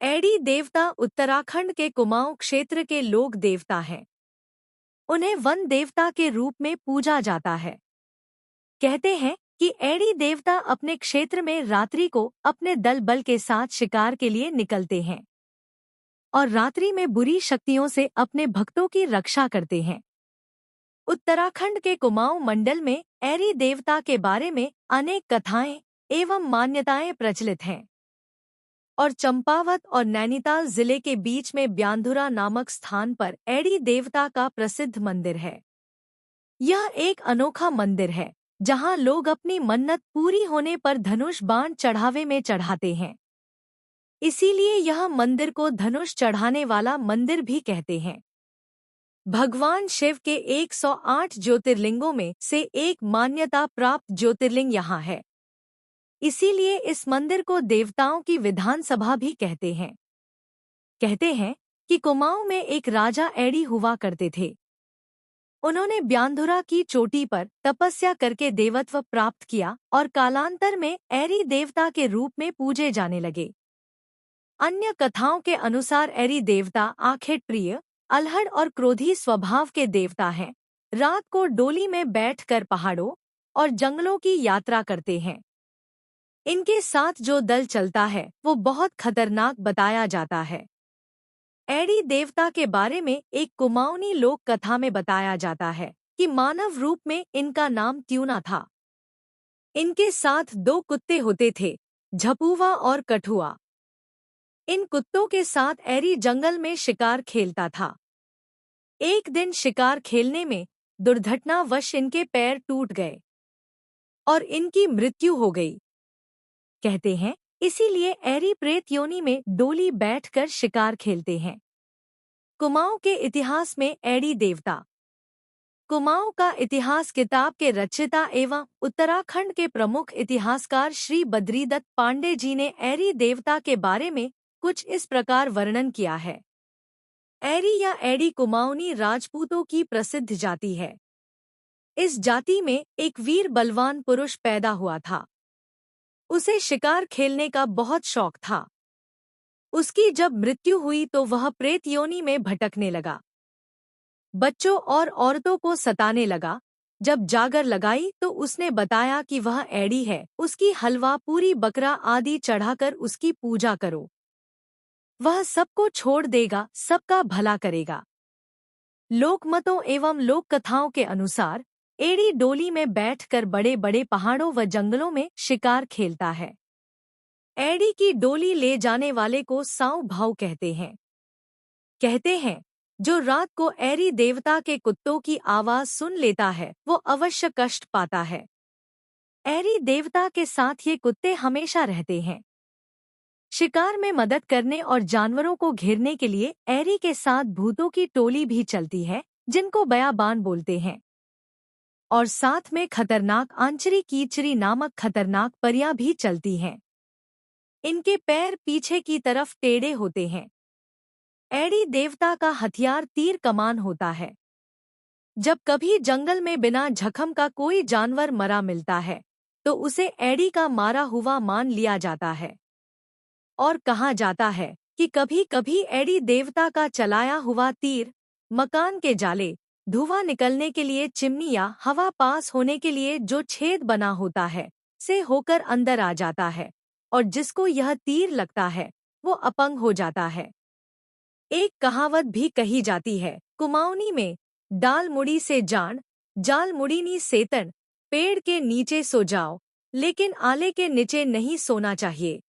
AD देवता उत्तराखंड के कुमाऊं क्षेत्र के लोक देवता हैं। उन्हें वन देवता के रूप में पूजा जाता है। कहते हैं कि एडी देवता अपने क्षेत्र में रात्रि को अपने दल बल के साथ शिकार के लिए निकलते हैं और रात्रि में बुरी शक्तियों से अपने भक्तों की रक्षा करते हैं। उत्तराखंड के कुमाऊं मंडल में एडी देवता के बारे में अनेक कथाएं एवं मान्यताएं प्रचलित हैं और चंपावत और नैनीताल जिले के बीच में ब्यांधुरा नामक स्थान पर एडी देवता का प्रसिद्ध मंदिर है। यह एक अनोखा मंदिर है जहां लोग अपनी मन्नत पूरी होने पर धनुष बाण चढ़ावे में चढ़ाते हैं। इसीलिए यह मंदिर को धनुष चढ़ाने वाला मंदिर भी कहते हैं। भगवान शिव के 108 ज्योतिर्लिंगों में से एक मान्यता प्राप्त ज्योतिर्लिंग यहाँ है। इसीलिए इस मंदिर को देवताओं की विधानसभा भी कहते हैं। कहते हैं कि कुमाऊं में एक राजा एडी हुआ करते थे। उन्होंने ब्यांधुरा की चोटी पर तपस्या करके देवत्व प्राप्त किया और कालांतर में एडी देवता के रूप में पूजे जाने लगे। अन्य कथाओं के अनुसार एडी देवता आखेट प्रिय, अल्हड़ और क्रोधी स्वभाव के देवता हैं। रात को डोली में बैठकर पहाड़ों और जंगलों की यात्रा करते हैं। इनके साथ जो दल चलता है वो बहुत खतरनाक बताया जाता है। एडी देवता के बारे में एक कुमाऊनी लोक कथा में बताया जाता है कि मानव रूप में इनका नाम त्यूना था। इनके साथ 2 कुत्ते होते थे, झपुआ और कठुआ। इन कुत्तों के साथ एडी जंगल में शिकार खेलता था। एक दिन शिकार खेलने में दुर्घटनावश इनके पैर टूट गए और इनकी मृत्यु हो गई। कहते हैं इसीलिए एडी प्रेत योनि में डोली बैठकर शिकार खेलते हैं। कुमाऊं के इतिहास में एडी देवता। कुमाऊं का इतिहास किताब के रचयिता एवं उत्तराखंड के प्रमुख इतिहासकार श्री बद्रीदत्त पांडे जी ने एडी देवता के बारे में कुछ इस प्रकार वर्णन किया है। एडी या एडी कुमाऊनी राजपूतों की प्रसिद्ध जाति है। इस जाति में एक वीर बलवान पुरुष पैदा हुआ था। उसे शिकार खेलने का बहुत शौक था। उसकी जब मृत्यु हुई तो वह प्रेत योनि में भटकने लगा। बच्चों और औरतों को सताने लगा। जब जागर लगाई तो उसने बताया कि वह एडी है, उसकी हलवा पूरी बकरा आदि चढ़ाकर उसकी पूजा करो, वह सबको छोड़ देगा, सबका भला करेगा। लोकमतों एवं लोक कथाओं के अनुसार एडी डोली में बैठकर बड़े बड़े पहाड़ों व जंगलों में शिकार खेलता है। एडी की डोली ले जाने वाले को साउ भाऊ कहते हैं। कहते हैं जो रात को एडी देवता के कुत्तों की आवाज सुन लेता है वो अवश्य कष्ट पाता है। एडी देवता के साथ ये कुत्ते हमेशा रहते हैं। शिकार में मदद करने और जानवरों को घेरने के लिए एडी के साथ भूतों की टोली भी चलती है, जिनको बयाबान बोलते हैं। और साथ में खतरनाक आंचरी कीचरी नामक खतरनाक परियां भी चलती हैं। इनके पैर पीछे की तरफ टेढ़े होते हैं। एडी देवता का हथियार तीर कमान होता है। जब कभी जंगल में बिना जख्म का कोई जानवर मरा मिलता है तो उसे एडी का मारा हुआ मान लिया जाता है और कहा जाता है कि कभी कभी एडी देवता का चलाया हुआ तीर मकान के जाले, धुआं निकलने के लिए चिमनी या हवा पास होने के लिए जो छेद बना होता है से होकर अंदर आ जाता है और जिसको यह तीर लगता है वो अपंग हो जाता है। एक कहावत भी कही जाती है कुमाऊनी में, डाल मुड़ी से जान, जाल मुड़ीनी सेतन, पेड़ के नीचे सो जाओ लेकिन आले के नीचे नहीं सोना चाहिए।